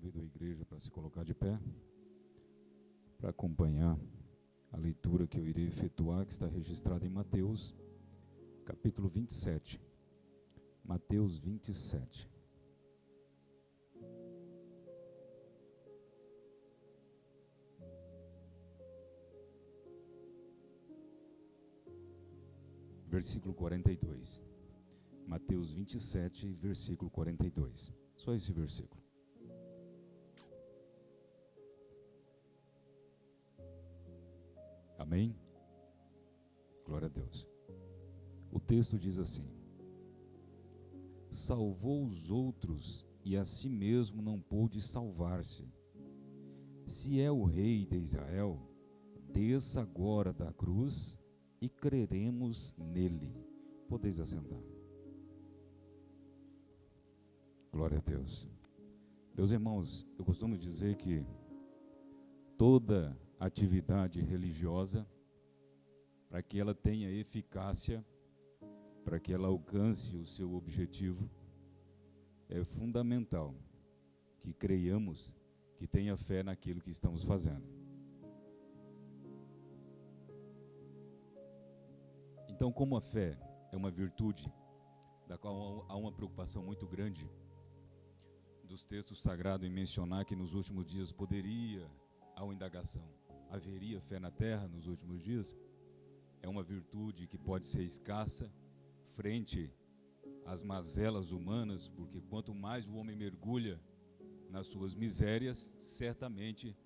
Convido a igreja para se colocar de pé, para acompanhar a leitura que eu irei efetuar, que está registrada em Mateus, capítulo 27. Mateus 27. Versículo 42. Mateus 27, versículo 42. Só esse versículo. Amém? Glória a Deus. O texto diz assim: salvou os outros e a si mesmo não pôde salvar-se. Se é o rei de Israel, desça agora da cruz e creremos nele. Podeis assentar. Glória a Deus. Meus irmãos, eu costumo dizer que toda atividade religiosa, para que ela tenha eficácia, para que ela alcance o seu objetivo, é fundamental que creiamos, que tenha fé naquilo que estamos fazendo. Então, como a fé é uma virtude da qual há uma preocupação muito grande dos textos sagrados em mencionar que nos últimos dias poderia, há uma indagação, haveria fé na terra nos últimos dias, é uma virtude que pode ser escassa frente às mazelas humanas, porque quanto mais o homem mergulha nas suas misérias, certamente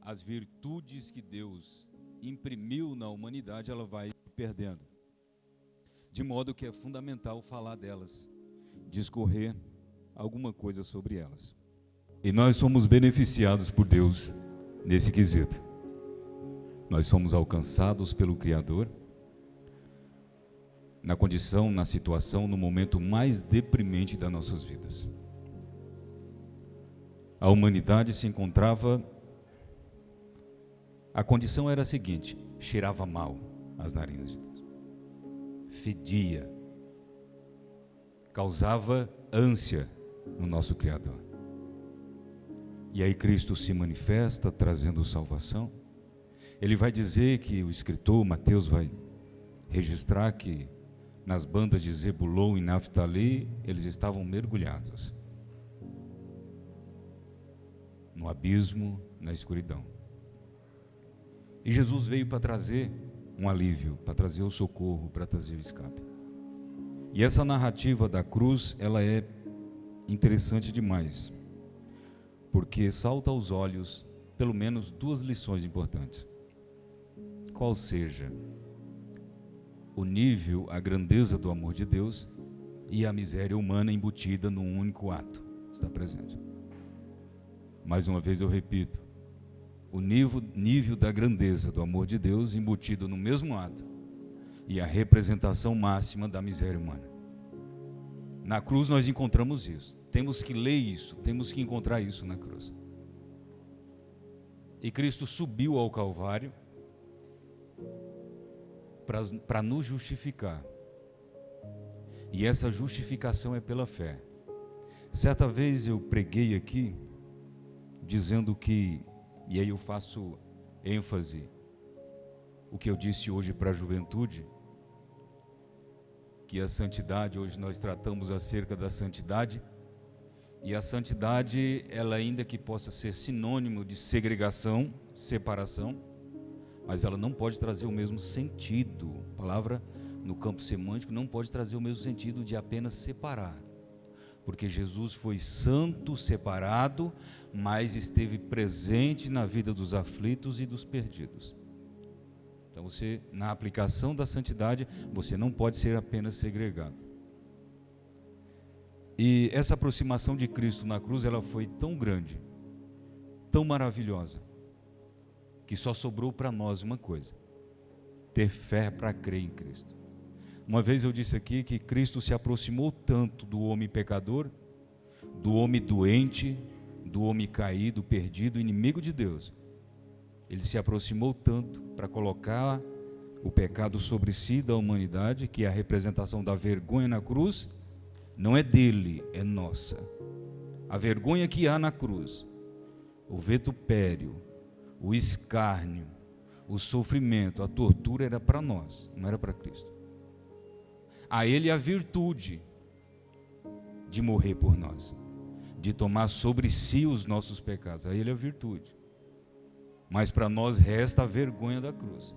as virtudes que Deus imprimiu na humanidade, ela vai perdendo. De modo que é fundamental falar delas, discorrer alguma coisa sobre elas. E nós somos beneficiados por Deus nesse quesito. Nós somos alcançados pelo Criador na condição, na situação, no momento mais deprimente das nossas vidas. A humanidade se encontrava, a condição era a seguinte: cheirava mal as narinas de Deus, fedia, causava ânsia no nosso Criador. E aí Cristo se manifesta trazendo salvação. Ele vai dizer que o escritor Mateus vai registrar que nas bandas de Zebulon e Naftali eles estavam mergulhados no abismo, na escuridão. E Jesus veio para trazer um alívio, para trazer o socorro, para trazer o escape. E essa narrativa da cruz, ela é interessante demais, porque salta aos olhos pelo menos duas lições importantes. Qual seja o nível, a grandeza do amor de Deus e a miséria humana embutida num único ato está presente. Mais uma vez eu repito, o nível da grandeza do amor de Deus embutido no mesmo ato e a representação máxima da miséria humana. Na cruz nós encontramos isso. Temos que ler isso, temos que encontrar isso na cruz. E Cristo subiu ao Calvário para nos justificar. E essa justificação é pela fé. Certa vez eu preguei aqui, dizendo que, e aí eu faço ênfase, o que eu disse hoje para a juventude, que a santidade, hoje nós tratamos acerca da santidade, e a santidade, ela ainda que possa ser sinônimo de segregação, separação, mas ela não pode trazer o mesmo sentido. A palavra no campo semântico não pode trazer o mesmo sentido de apenas separar, porque Jesus foi santo, separado, mas esteve presente na vida dos aflitos e dos perdidos. Então você, na aplicação da santidade, você não pode ser apenas segregado. E essa aproximação de Cristo na cruz, ela foi tão grande, tão maravilhosa, que só sobrou para nós uma coisa: ter fé para crer em Cristo. Uma vez eu disse aqui que Cristo se aproximou tanto do homem pecador, do homem doente, do homem caído, perdido, inimigo de Deus. Ele se aproximou tanto para colocar o pecado sobre si da humanidade, que é a representação da vergonha na cruz, não é dele, é nossa. A vergonha que há na cruz o vitupério, o escárnio, o sofrimento, a tortura era para nós, não era para Cristo. A Ele a virtude de morrer por nós, de tomar sobre si os nossos pecados. A Ele a virtude. Mas para nós resta a vergonha da cruz.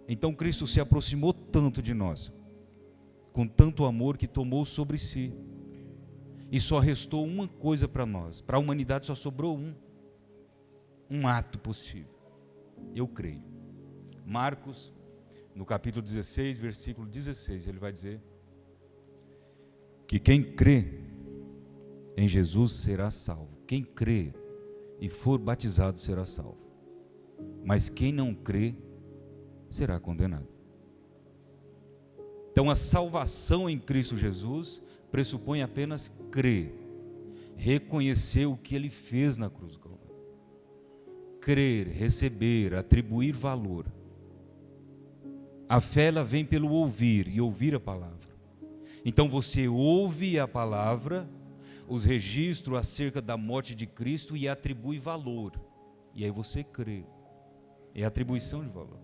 Então Cristo se aproximou tanto de nós, com tanto amor, que tomou sobre si. E só restou uma coisa para nós. Para a humanidade só sobrou um ato possível. Eu creio. Marcos, no capítulo 16, versículo 16, ele vai dizer que quem crê em Jesus será salvo. Quem crê e for batizado será salvo. Mas quem não crê será condenado. Então a salvação em Cristo Jesus pressupõe apenas crer, reconhecer o que Ele fez na cruz do Calvário. Crer, receber, atribuir valor. A fé ela vem pelo ouvir e ouvir a palavra. Então você ouve a palavra, os registros acerca da morte de Cristo e atribui valor. E aí você crê. É atribuição de valor.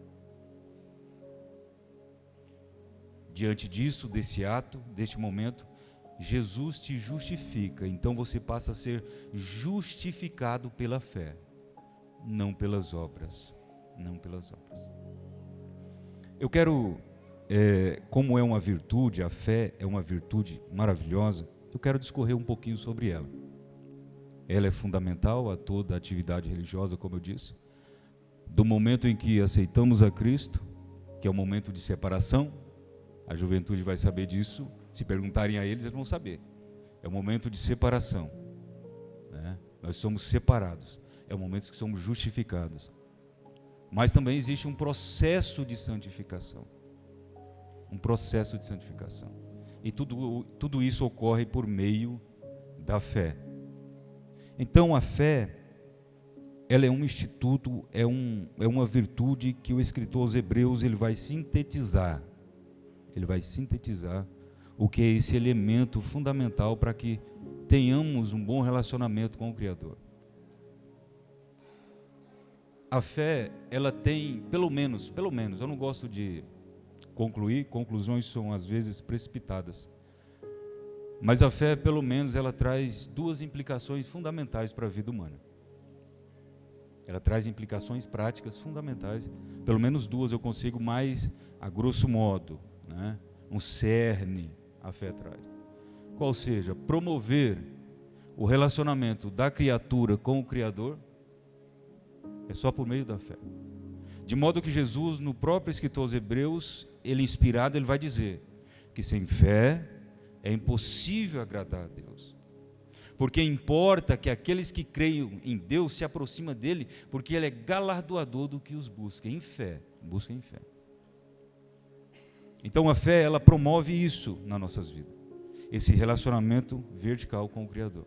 Diante disso, desse ato, deste momento, Jesus te justifica. Então você passa a ser justificado pela fé, não pelas obras. Não pelas obras. Eu quero, como é uma virtude, a fé é uma virtude maravilhosa, eu quero discorrer um pouquinho sobre ela. Ela é fundamental a toda atividade religiosa, como eu disse. Do momento em que aceitamos a Cristo, que é o momento de separação, a juventude vai saber disso, se perguntarem a eles vão saber. É o momento de separação, né? Nós somos separados, é o momento que somos justificados. Mas também existe um processo de santificação. Um processo de santificação. E tudo isso ocorre por meio da fé. Então a fé, ela é um instituto, é uma virtude que o escritor aos Hebreus ele vai sintetizar. Ele vai sintetizar o que é esse elemento fundamental para que tenhamos um bom relacionamento com o Criador. A fé, ela tem, pelo menos, eu não gosto de concluir, conclusões são às vezes precipitadas. Mas a fé, pelo menos, ela traz duas implicações fundamentais para a vida humana. Ela traz implicações práticas fundamentais, pelo menos duas eu consigo mais a grosso modo, né? Um cerne a fé traz. Qual seja, promover o relacionamento da criatura com o Criador é só por meio da fé. De modo que Jesus, no próprio escritor aos Hebreus, ele inspirado, ele vai dizer que sem fé é impossível agradar a Deus. Porque importa que aqueles que creem em Deus se aproximam dele, porque ele é galardoador do que os busca em fé. Busca em fé. Então a fé, ela promove isso nas nossas vidas. Esse relacionamento vertical com o Criador.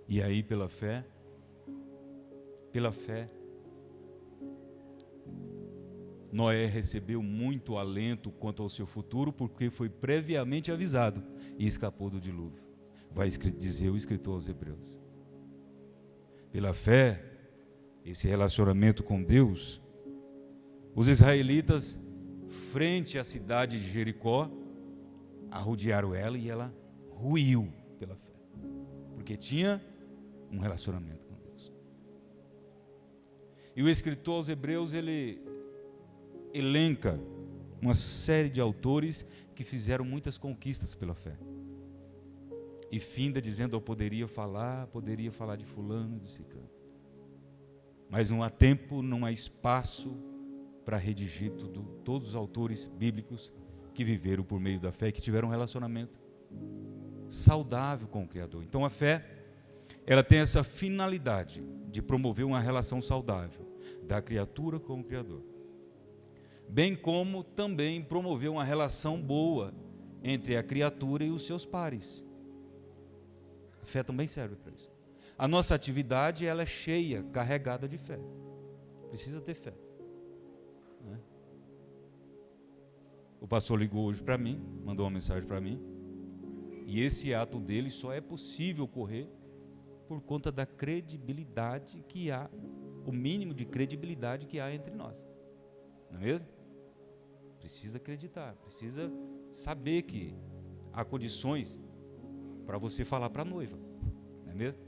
E aí pela fé, Noé recebeu muito alento quanto ao seu futuro, porque foi previamente avisado e escapou do dilúvio. Vai dizer o escritor aos Hebreus. Pela fé, esse relacionamento com Deus, os israelitas, frente à cidade de Jericó, arrodearam ela e ela ruiu pela fé, porque tinha um relacionamento com Deus. E o escritor aos Hebreus, ele elenca uma série de autores que fizeram muitas conquistas pela fé. E finda dizendo, eu poderia falar de fulano e de ciclano. Mas não há tempo, não há espaço para redigir todos os autores bíblicos que viveram por meio da fé, que tiveram um relacionamento saudável com o Criador. Então a fé, ela tem essa finalidade de promover uma relação saudável da criatura com o Criador, bem como também promover uma relação boa entre a criatura e os seus pares. A fé também serve para isso. A nossa atividade, ela é cheia, carregada de fé. Precisa ter fé, né? O pastor ligou hoje para mim, mandou uma mensagem para mim, E esse ato dele só é possível ocorrer por conta da credibilidade que há, o mínimo de credibilidade que há entre nós. Não é mesmo? Precisa acreditar, precisa saber que há condições para você falar para a noiva. Não é mesmo?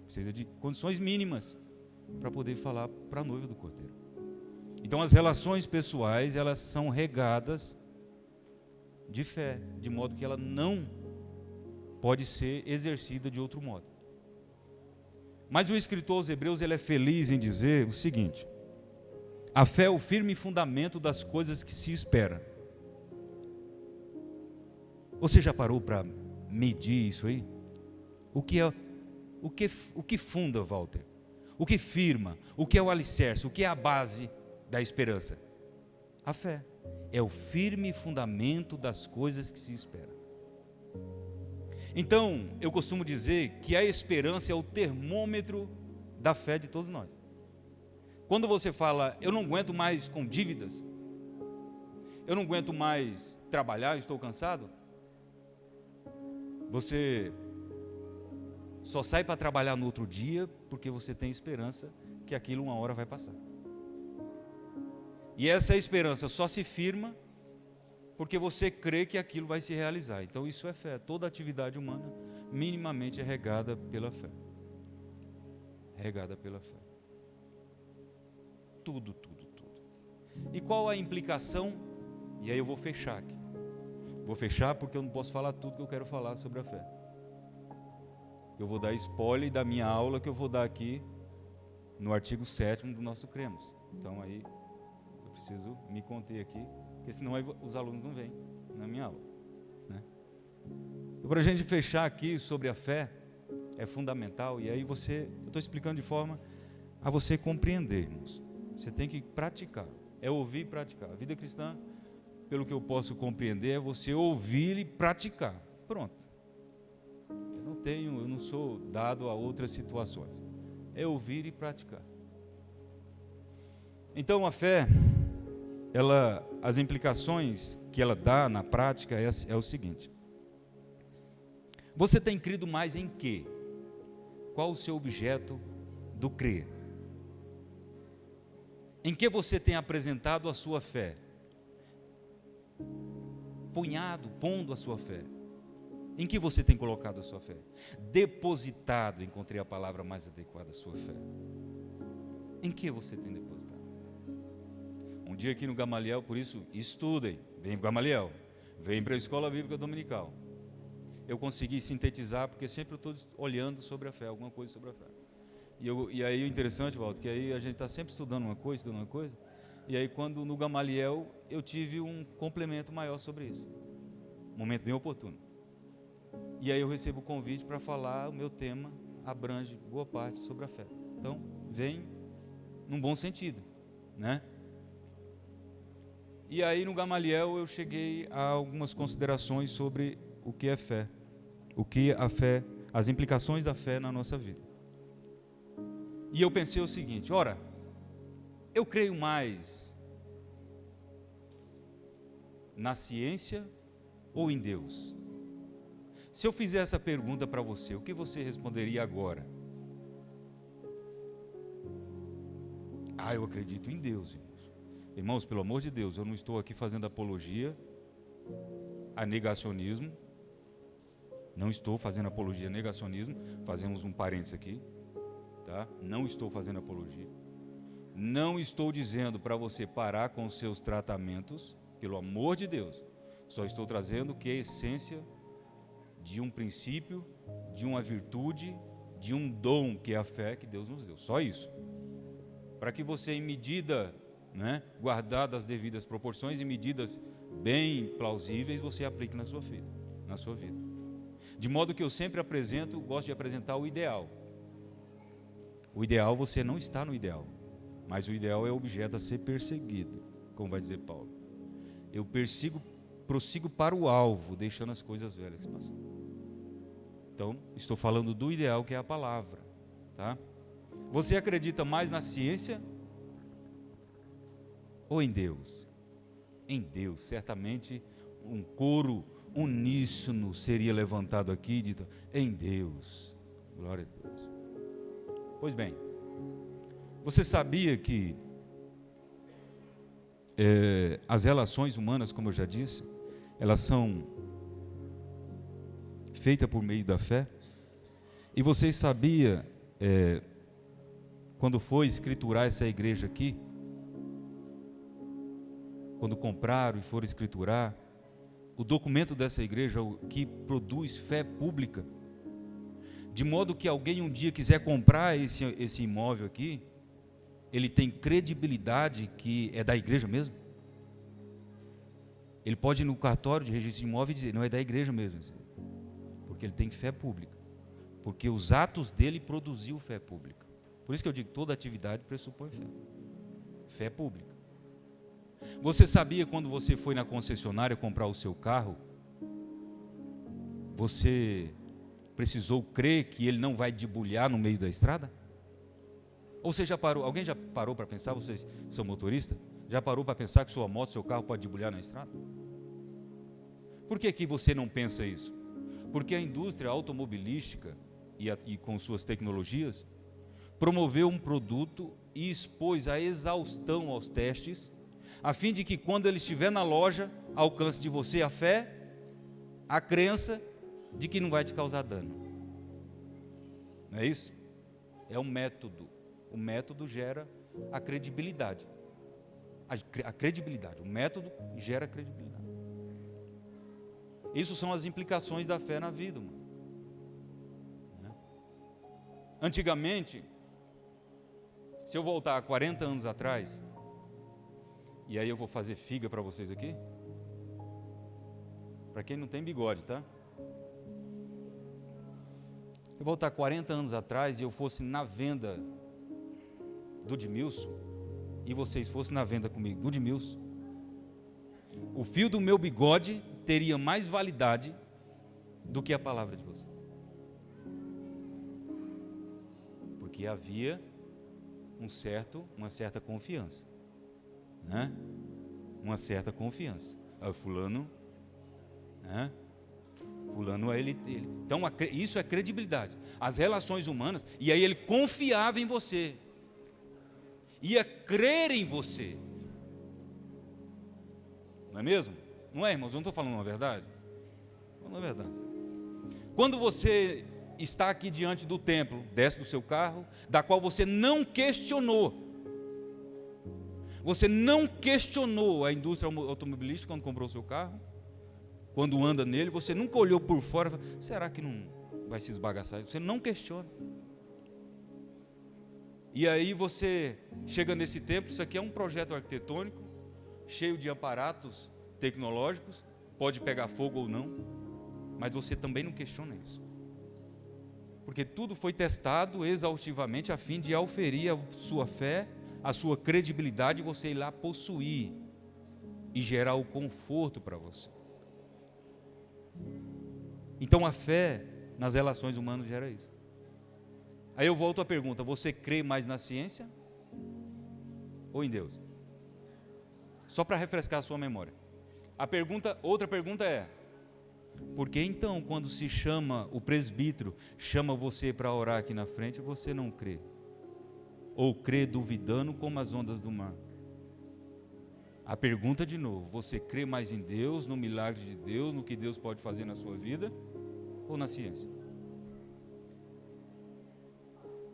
Precisa de condições mínimas para poder falar para a noiva do Cordeiro. Então as relações pessoais, elas são regadas de fé, de modo que ela não pode ser exercida de outro modo. Mas o escritor aos Hebreus, ele é feliz em dizer o seguinte: a fé é o firme fundamento das coisas que se espera. Você já parou para medir isso aí? O que funda, Walter? O que firma? O que é o alicerce? O que é a base da esperança? A fé é o firme fundamento das coisas que se espera. Então, eu costumo dizer que a esperança é o termômetro da fé de todos nós. Quando você fala, eu não aguento mais com dívidas, eu não aguento mais trabalhar, estou cansado, você só sai para trabalhar no outro dia porque você tem esperança que aquilo uma hora vai passar. E essa esperança só se firma porque você crê que aquilo vai se realizar. Então isso é fé. Toda atividade humana minimamente é regada pela fé. Regada pela fé. Tudo. E qual a implicação? E aí eu vou fechar aqui. Vou fechar porque eu não posso falar tudo que eu quero falar sobre a fé. Eu vou dar spoiler da minha aula que eu vou dar aqui no artigo 7º do nosso Cremos. Então aí eu preciso me conter aqui, porque senão aí os alunos não vêm na minha aula, né? Então, para a gente fechar aqui sobre a fé, é fundamental, e aí eu estou explicando de forma a você compreender, irmãos. Você tem que praticar, é ouvir e praticar. A vida cristã, pelo que eu posso compreender, é você ouvir e praticar. Pronto. Eu não sou dado a outras situações. É ouvir e praticar. Então a fé, as implicações que ela dá na prática é o seguinte: você tem crido mais em quê? Qual o seu objeto do crer? Em que você tem apresentado a sua fé? Pondo a sua fé. Em que você tem colocado a sua fé? Depositado, encontrei a palavra mais adequada, a sua fé. Em que você tem depositado? Um dia aqui no Gamaliel, por isso, estudem, vem para o Gamaliel, vem para a Escola Bíblica Dominical. Eu consegui sintetizar, porque sempre eu estou olhando sobre a fé, alguma coisa sobre a fé. E aí o interessante, Walter, que aí a gente está sempre estudando uma coisa, e aí quando no Gamaliel eu tive um complemento maior sobre isso. Um momento bem oportuno. E aí eu recebo o convite para falar, o meu tema abrange boa parte sobre a fé. Então, vem num bom sentido, né? E aí no Gamaliel eu cheguei a algumas considerações sobre o que é fé. O que a fé, as implicações da fé na nossa vida. E eu pensei o seguinte: ora, eu creio mais na ciência ou em Deus? Se eu fizer essa pergunta para você, o que você responderia agora? Eu acredito em Deus, irmãos. Irmãos, pelo amor de Deus, eu não estou aqui fazendo apologia a negacionismo. Não estou fazendo apologia a negacionismo. Fazemos um parênteses aqui, tá? Não estou fazendo apologia. Não estou dizendo para você parar com os seus tratamentos, pelo amor de Deus. Só estou trazendo que é a essência de um princípio, de uma virtude, de um dom que é a fé que Deus nos deu. Só isso. Para que você, em medida, né, guardadas as devidas proporções e medidas bem plausíveis, você aplique na sua vida. De modo que eu sempre gosto de apresentar o ideal. O ideal, você não está no ideal, mas o ideal é o objeto a ser perseguido, como vai dizer Paulo. Eu prossigo para o alvo, deixando as coisas velhas passar. Então, estou falando do ideal, que é a palavra, tá? Você acredita mais na ciência ou em Deus? Em Deus, certamente um coro uníssono seria levantado aqui, dito, em Deus. Glória a Deus. Pois bem, você sabia que as relações humanas, como eu já disse, elas são feitas por meio da fé? E você sabia, quando foi escriturar essa igreja aqui, quando compraram e foram escriturar, o documento dessa igreja que produz fé pública, de modo que alguém um dia quiser comprar esse imóvel aqui, ele tem credibilidade que é da igreja mesmo. Ele pode ir no cartório de registro de imóvel e dizer, não, é da igreja mesmo, porque ele tem fé pública, porque os atos dele produziu fé pública. Por isso que eu digo, toda atividade pressupõe fé. Fé pública. Você sabia, quando você foi na concessionária comprar o seu carro, você precisou crer que ele não vai debulhar no meio da estrada? Ou você já parou, alguém já parou para pensar, vocês são motoristas, já parou para pensar que sua moto, seu carro pode debulhar na estrada? Por que você não pensa isso? Porque a indústria automobilística e com suas tecnologias promoveu um produto e expôs a exaustão aos testes, a fim de que quando ele estiver na loja, alcance de você a fé, a crença de que não vai te causar dano. Não é isso? É um método. O método gera a credibilidade. A credibilidade. O método gera credibilidade. Isso são as implicações da fé na vida, mano. Antigamente, se eu voltar a 40 anos atrás, e aí eu vou fazer figa para vocês aqui, para quem não tem bigode, tá? Se eu voltar 40 anos atrás e eu fosse na venda do Edmilson, e vocês fossem na venda comigo do Edmilson, o fio do meu bigode teria mais validade do que a palavra de vocês. Porque havia uma certa confiança, né? Uma certa confiança. Fulano, né? Fulano é ele. Então isso é credibilidade. As relações humanas, e aí ele confiava em você, ia crer em você, não é mesmo? Não é, irmãos? Eu não estou falando uma verdade? Não é verdade. Quando você está aqui diante do templo, desce do seu carro, da qual você não questionou. Você não questionou a indústria automobilística quando comprou o seu carro, quando anda nele, você nunca olhou por fora e falou, será que não vai se esbagaçar? Você não questiona. E aí você chega nesse templo, isso aqui é um projeto arquitetônico, cheio de aparatos tecnológicos, pode pegar fogo ou não, mas você também não questiona isso. Porque tudo foi testado exaustivamente a fim de auferir a sua fé, a sua credibilidade, você ir lá possuir e gerar o conforto para você. Então a fé nas relações humanas gera isso. Aí eu volto à pergunta, você crê mais na ciência ou em Deus? Só para refrescar a sua memória. Outra pergunta é, por que então quando se chama, o presbítero chama você para orar aqui na frente, você não crê? Ou crê duvidando como as ondas do mar? A pergunta de novo, você crê mais em Deus, no milagre de Deus, no que Deus pode fazer na sua vida, ou na ciência?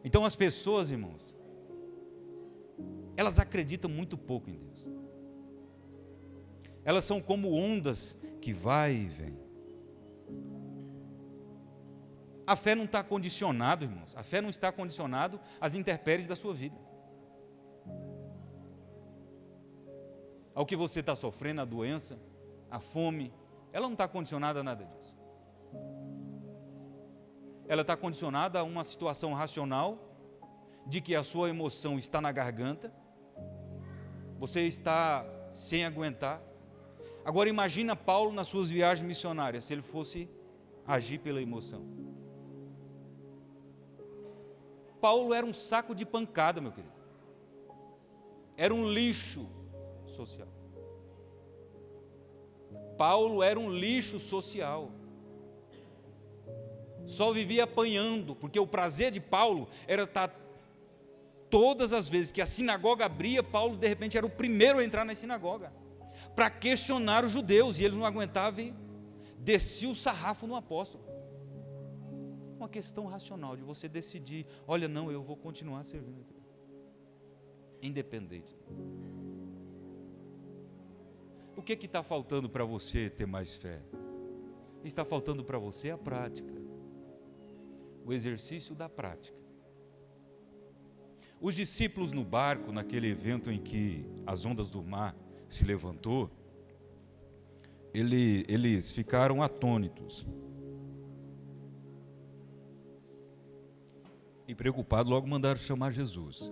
Então as pessoas, irmãos, elas acreditam muito pouco em Deus. Elas são como ondas que vai e vem. A fé não está condicionada, irmãos. A fé não está condicionada às intempéries da sua vida. Ao que você está sofrendo, a doença, a fome, ela não está condicionada a nada disso. Ela está condicionada a uma situação racional, de que a sua emoção está na garganta, você está sem aguentar. Agora imagina Paulo nas suas viagens missionárias, se ele fosse agir pela emoção. Paulo era um saco de pancada, meu querido. Era um lixo social. Paulo era um lixo social. Só vivia apanhando, porque o prazer de Paulo era estar todas as vezes que a sinagoga abria, Paulo de repente era o primeiro a entrar na sinagoga, para questionar os judeus, e ele não aguentava e descia o sarrafo no apóstolo. Uma questão racional de você decidir, olha, não, eu vou continuar servindo aqui, independente. O que está faltando para você ter mais fé? Está faltando para você a prática, o exercício da prática. Os discípulos no barco, naquele evento em que as ondas do mar se levantou, eles ficaram atônitos e preocupados, logo mandaram chamar Jesus.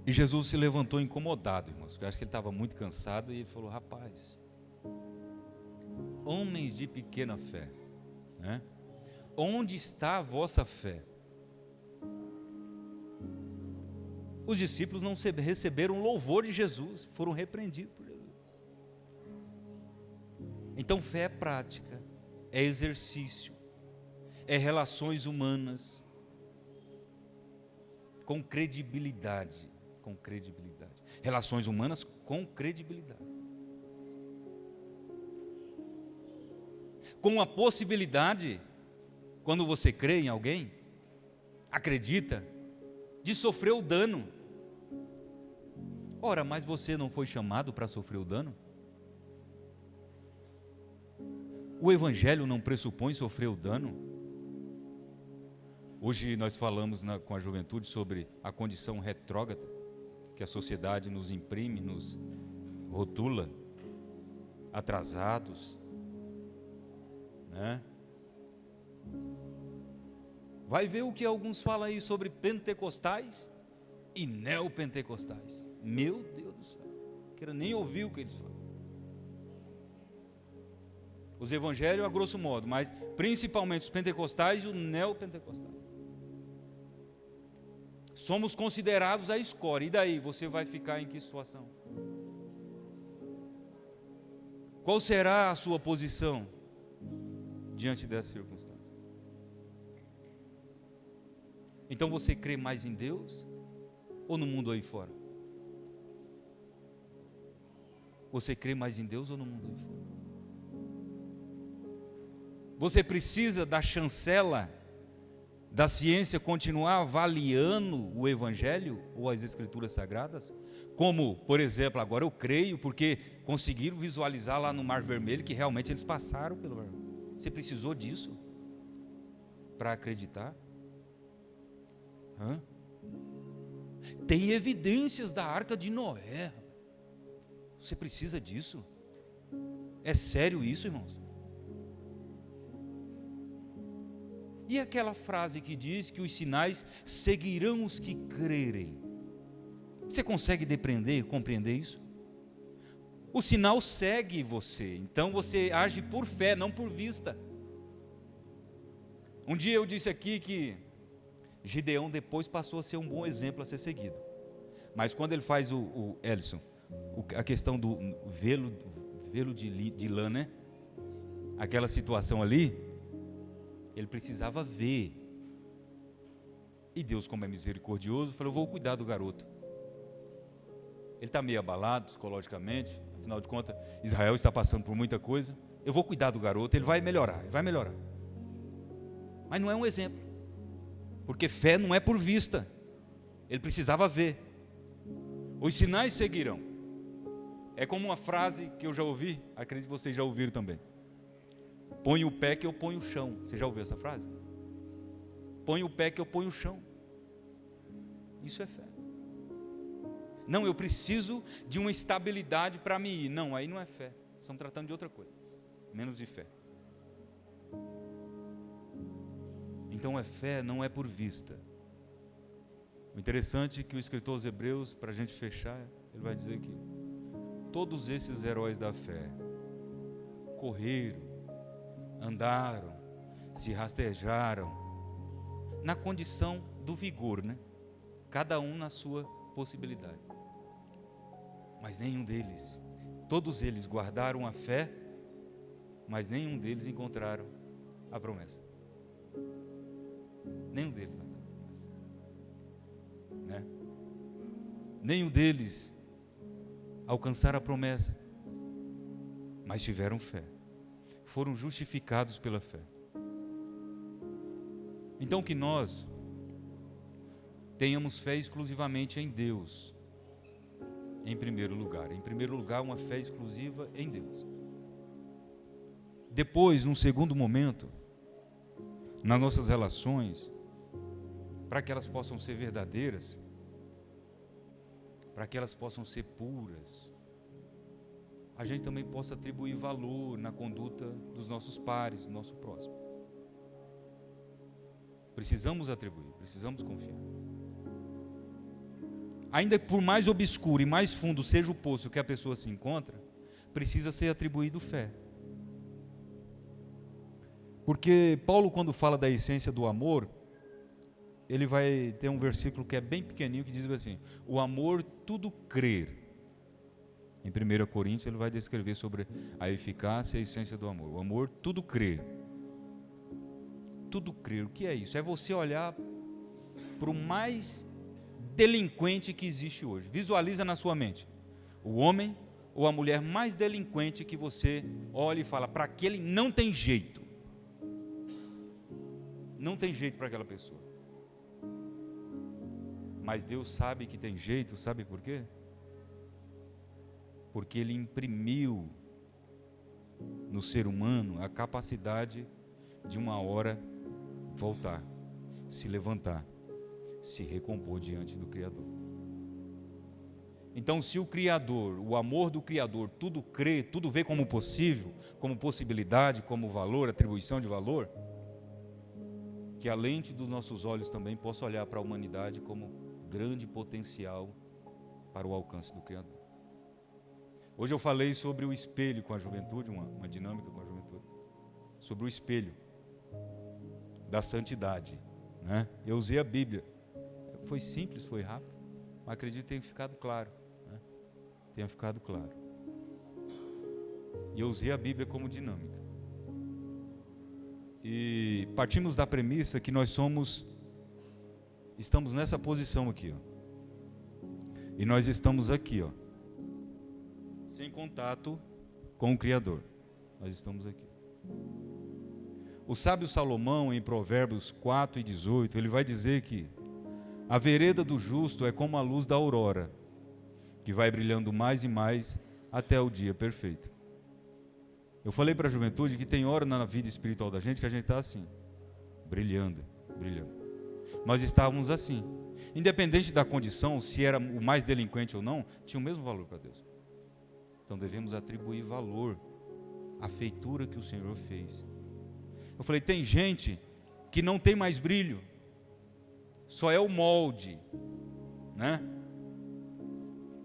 E Jesus se levantou incomodado, irmãos, porque eu acho que ele estava muito cansado, e ele falou: rapaz, homens de pequena fé, né? Onde está a vossa fé? Os discípulos não receberam louvor de Jesus, foram repreendidos por Jesus. Então fé é prática, é exercício, é relações humanas, com credibilidade, relações humanas com credibilidade, com a possibilidade, quando você crê em alguém, acredita, de sofrer o dano. Ora, mas você não foi chamado para sofrer o dano? O Evangelho não pressupõe sofrer o dano? Hoje nós falamos com a juventude sobre a condição retrógrada que a sociedade nos imprime, nos rotula, atrasados, né? Vai ver o que alguns falam aí sobre pentecostais e neopentecostais. Meu Deus do céu, não quero nem ouvir o que eles falam. Os evangelhos a grosso modo, mas principalmente os pentecostais e o neopentecostal. Somos considerados a escória. E daí, você vai ficar em que situação? Qual será a sua posição diante dessa circunstância? Então você crê mais em Deus ou no mundo aí fora? Você crê mais em Deus ou no mundo aí fora? Você precisa da chancela da ciência continuar avaliando o Evangelho ou as Escrituras Sagradas? Como, por exemplo, agora eu creio porque conseguiram visualizar lá no Mar Vermelho que realmente eles passaram pelo Mar Vermelho. Você precisou disso para acreditar? Tem evidências da Arca de Noé. Você precisa disso? É sério isso, irmãos? E aquela frase que diz que os sinais seguirão os que crerem? Você consegue compreender isso? O sinal segue você, então você age por fé, não por vista. Um dia eu disse aqui que Gideão depois passou a ser um bom exemplo a ser seguido. Mas quando ele faz a questão do velo de lã, né? Aquela situação ali, ele precisava ver. E Deus, como é misericordioso, falou: eu vou cuidar do garoto. Ele está meio abalado psicologicamente, afinal de contas, Israel está passando por muita coisa. Eu vou cuidar do garoto, ele vai melhorar. Mas não é um exemplo, porque fé não é por vista. Ele precisava ver. Os sinais seguirão. É como uma frase que eu já ouvi, acredito que vocês já ouviram também: põe o pé que eu ponho o chão. Você já ouviu essa frase? Põe o pé que eu ponho o chão. Isso é fé. Não, eu preciso de uma estabilidade para me ir. Não, aí não é fé. Estamos tratando de outra coisa, menos de fé. Então é fé, não é por vista. O interessante é que o escritor aos Hebreus, para a gente fechar, ele vai dizer que todos esses heróis da fé correram, andaram, se rastejaram na condição do vigor, né? Cada um na sua possibilidade. Mas nenhum deles Todos eles guardaram a fé, mas nenhum deles encontraram a promessa. Nenhum deles guardaram a promessa, né? Nenhum deles alcançaram a promessa, mas tiveram fé. Foram justificados pela fé. Então que nós tenhamos fé exclusivamente em Deus, em primeiro lugar. Em primeiro lugar, uma fé exclusiva em Deus. Depois, num segundo momento, nas nossas relações, para que elas possam ser verdadeiras, para que elas possam ser puras, a gente também possa atribuir valor na conduta dos nossos pares, do nosso próximo. Precisamos atribuir, precisamos confiar. Ainda que por mais obscuro e mais fundo seja o poço que a pessoa se encontra, precisa ser atribuído fé. Porque Paulo, quando fala da essência do amor, ele vai ter um versículo que é bem pequenininho, que diz assim: o amor tudo crer. Em 1 Coríntios ele vai descrever sobre a eficácia e a essência do amor. O amor tudo crer. Tudo crer, o que é isso? É você olhar para o mais delinquente que existe hoje. Visualiza na sua mente o homem ou a mulher mais delinquente que você olha e fala: para aquele não tem jeito. Não tem jeito para aquela pessoa. Mas Deus sabe que tem jeito, sabe por quê? Porque Ele imprimiu no ser humano a capacidade de uma hora voltar, se levantar, se recompor diante do Criador. Então, se o Criador, o amor do Criador, tudo crê, tudo vê como possível, como possibilidade, como valor, atribuição de valor, que a lente dos nossos olhos também possa olhar para a humanidade como grande potencial para o alcance do Criador. Hoje eu falei sobre o espelho com a juventude, uma dinâmica com a juventude, sobre o espelho da santidade, né? Eu usei a Bíblia, foi simples, foi rápido, mas acredito que tenha ficado claro, né? Tenha ficado claro. E eu usei a Bíblia como dinâmica. E partimos da premissa que nós estamos nessa posição aqui, ó. E nós estamos aqui, ó, sem contato com o Criador. Nós estamos aqui. O sábio Salomão, em Provérbios 4:18, ele vai dizer que a vereda do justo é como a luz da aurora, que vai brilhando mais e mais até o dia perfeito. Eu falei para a juventude que tem hora na vida espiritual da gente que a gente está assim, brilhando, brilhando. Nós estávamos assim, independente da condição, se era o mais delinquente ou não, tinha o mesmo valor para Deus. Então devemos atribuir valor à feitura que o Senhor fez. Eu falei, tem gente que não tem mais brilho, só é o molde, né?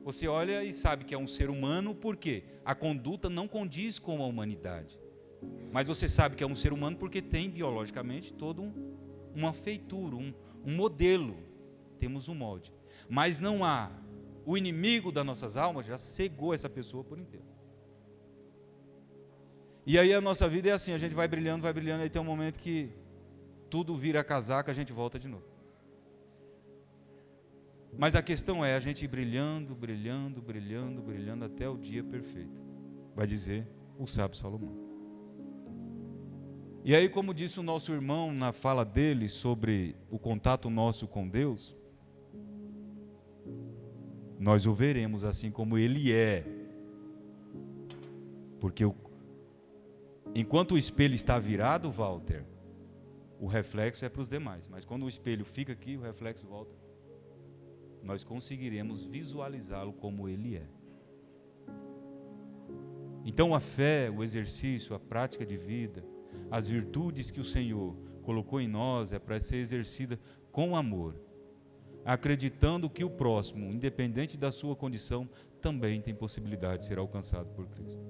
Você olha e sabe que é um ser humano, por quê? A conduta não condiz com a humanidade. Mas você sabe que é um ser humano porque tem biologicamente todo uma feitura, um modelo. Temos um molde. Mas não há. O inimigo das nossas almas já cegou essa pessoa por inteiro. E aí a nossa vida é assim, a gente vai brilhando, aí tem um momento que tudo vira casaca, a gente volta de novo. Mas a questão é a gente ir brilhando, brilhando, brilhando, brilhando até o dia perfeito. Vai dizer o sábio Salomão. E aí, como disse o nosso irmão na fala dele sobre o contato nosso com Deus, nós o veremos assim como Ele é. Porque enquanto o espelho está virado, Walter, o reflexo é para os demais. Mas quando o espelho fica aqui, o reflexo volta. Nós conseguiremos visualizá-lo como Ele é. Então a fé, o exercício, a prática de vida, as virtudes que o Senhor colocou em nós é para ser exercida com amor, acreditando que o próximo, independente da sua condição, também tem possibilidade de ser alcançado por Cristo.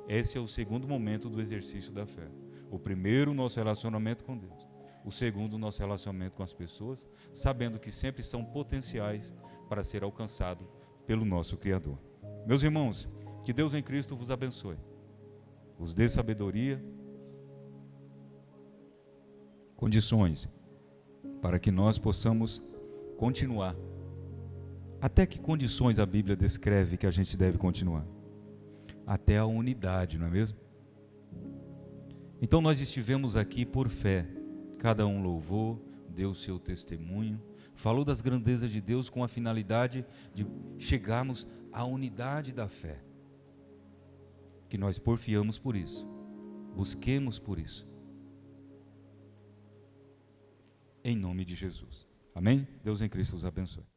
Esse é o segundo momento do exercício da fé. O primeiro, o nosso relacionamento com Deus. O segundo, o nosso relacionamento com as pessoas, sabendo que sempre são potenciais para ser alcançado pelo nosso Criador. Meus irmãos, que Deus em Cristo vos abençoe, vos dê sabedoria, condições, para que nós possamos continuar. Até que condições a Bíblia descreve que a gente deve continuar? Até a unidade, não é mesmo? Então nós estivemos aqui por fé, cada um louvou, deu o seu testemunho, falou das grandezas de Deus com a finalidade de chegarmos à unidade da fé. Que nós porfiamos por isso, busquemos por isso. Em nome de Jesus. Amém? Deus em Cristo os abençoe.